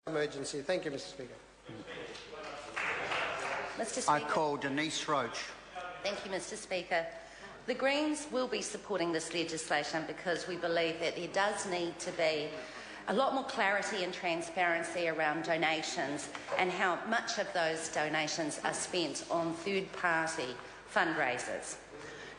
Emergency. Thank you, Mr. Speaker. Mr. Speaker. I call Denise Roach. Thank you, Mr. Speaker. The Greens will be supporting this legislation because we believe that there does need to be a lot more clarity and transparency around donations and how much of those donations are spent on third-party fundraisers.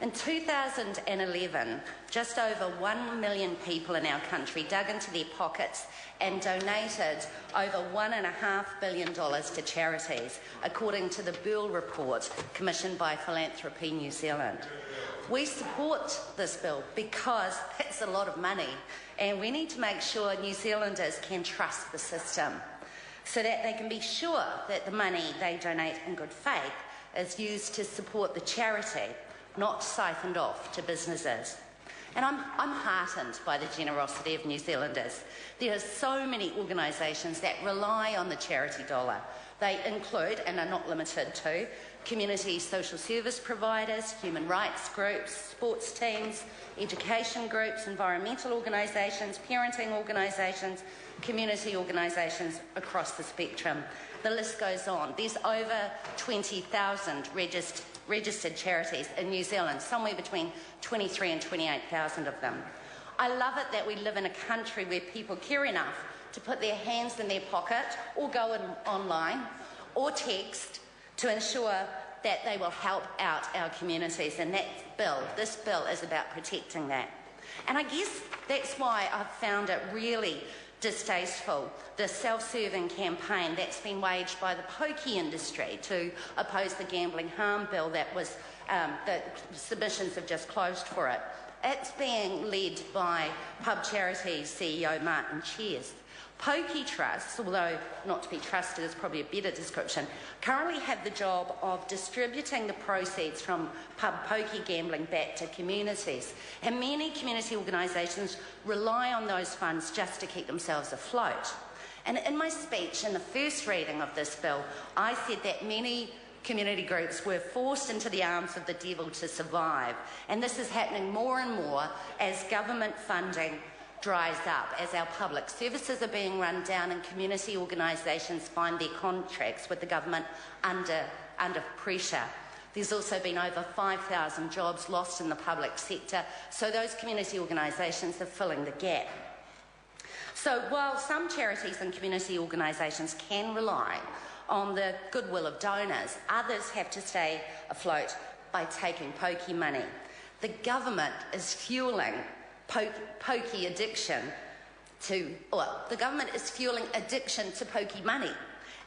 In 2011, just over 1 million people in our country dug into their pockets and donated over $1.5 billion to charities, according to the Bill report commissioned by Philanthropy New Zealand. We support this bill because it's a lot of money, and we need to make sure New Zealanders can trust the system so that they can be sure that the money they donate in good faith is used to support the charity, not siphoned off to businesses. And I'm heartened by the generosity of New Zealanders. There are so many organisations that rely on the charity dollar. They include, and are not limited to, community social service providers, human rights groups, sports teams, education groups, environmental organisations, parenting organisations, community organisations across the spectrum. The list goes on. There's over 20,000 registered charities in New Zealand, somewhere between 23 and 28,000 of them. I love it that we live in a country where people care enough to put their hands in their pocket or go online or text to ensure that they will help out our communities, and this bill is about protecting that. And I guess that's why I've found it really distasteful, the self-serving campaign that's been waged by the pokie industry to oppose the gambling harm bill that was, the submissions have just closed for it. It's being led by Pub Charities CEO Martin Cheers. Pokie trusts, although not to be trusted is probably a better description, currently have the job of distributing the proceeds from pub pokie gambling back to communities. And many community organisations rely on those funds just to keep themselves afloat. And in my speech in the first reading of this bill, I said that many community groups were forced into the arms of the devil to survive. And this is happening more and more as government funding dries up, as our public services are being run down and community organisations find their contracts with the government under pressure. There's also been over 5,000 jobs lost in the public sector, so those community organisations are filling the gap. So while some charities and community organisations can rely on the goodwill of donors, others have to stay afloat by taking pokie money. The government is fueling pokie addiction the government is fueling addiction to pokie money,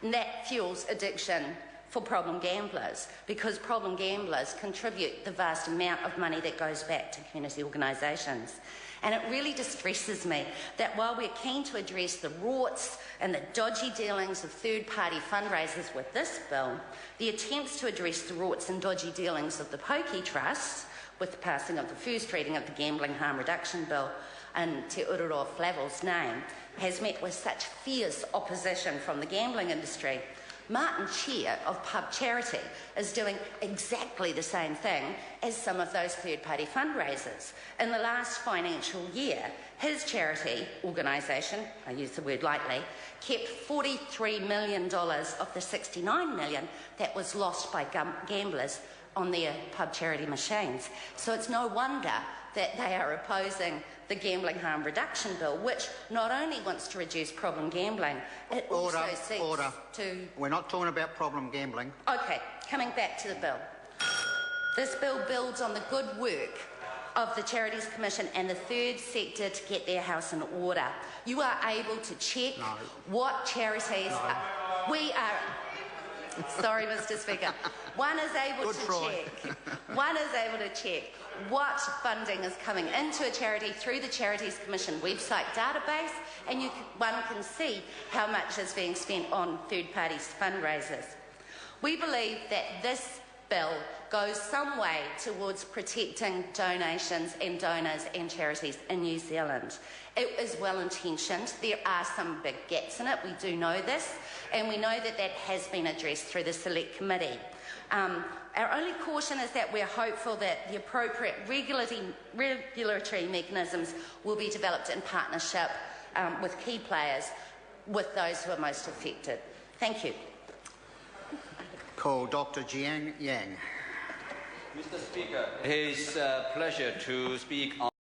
and that fuels addiction for problem gamblers, because problem gamblers contribute the vast amount of money that goes back to community organisations. And it really distresses me that while we're keen to address the rorts and the dodgy dealings of third-party fundraisers with this bill, the attempts to address the rorts and dodgy dealings of the pokie trusts with the passing of the first reading of the Gambling Harm Reduction Bill in Te Ururo Flavel's name has met with such fierce opposition from the gambling industry. Martin Chair of Pub Charity is doing exactly the same thing as some of those third-party fundraisers. In the last financial year, his charity organisation, I use the word lightly, kept $43 million of the $69 million that was lost by gamblers on their pub charity machines. So it's no wonder that they are opposing the Gambling Harm Reduction Bill, which not only wants to reduce problem gambling, it also seeks to... We're not talking about problem gambling. Okay, coming back to the bill. This bill builds on the good work of the Charities Commission and the third sector to get their house in order. You are able to check what charities... We are... Sorry, Mr. Speaker. One is able to check what funding is coming into a charity through the Charities Commission website database, and one can see how much is being spent on third-party fundraisers. We believe that this bill goes some way towards protecting donations and donors and charities in New Zealand. It is well-intentioned. There are some big gaps in it. We do know this, and we know that that has been addressed through the Select Committee. Our only caution is that we're hopeful that the appropriate regulatory mechanisms will be developed in partnership with key players with those who are most affected. Thank you. Call Dr. Jiang Yang. Mr. Speaker, it is a pleasure to speak on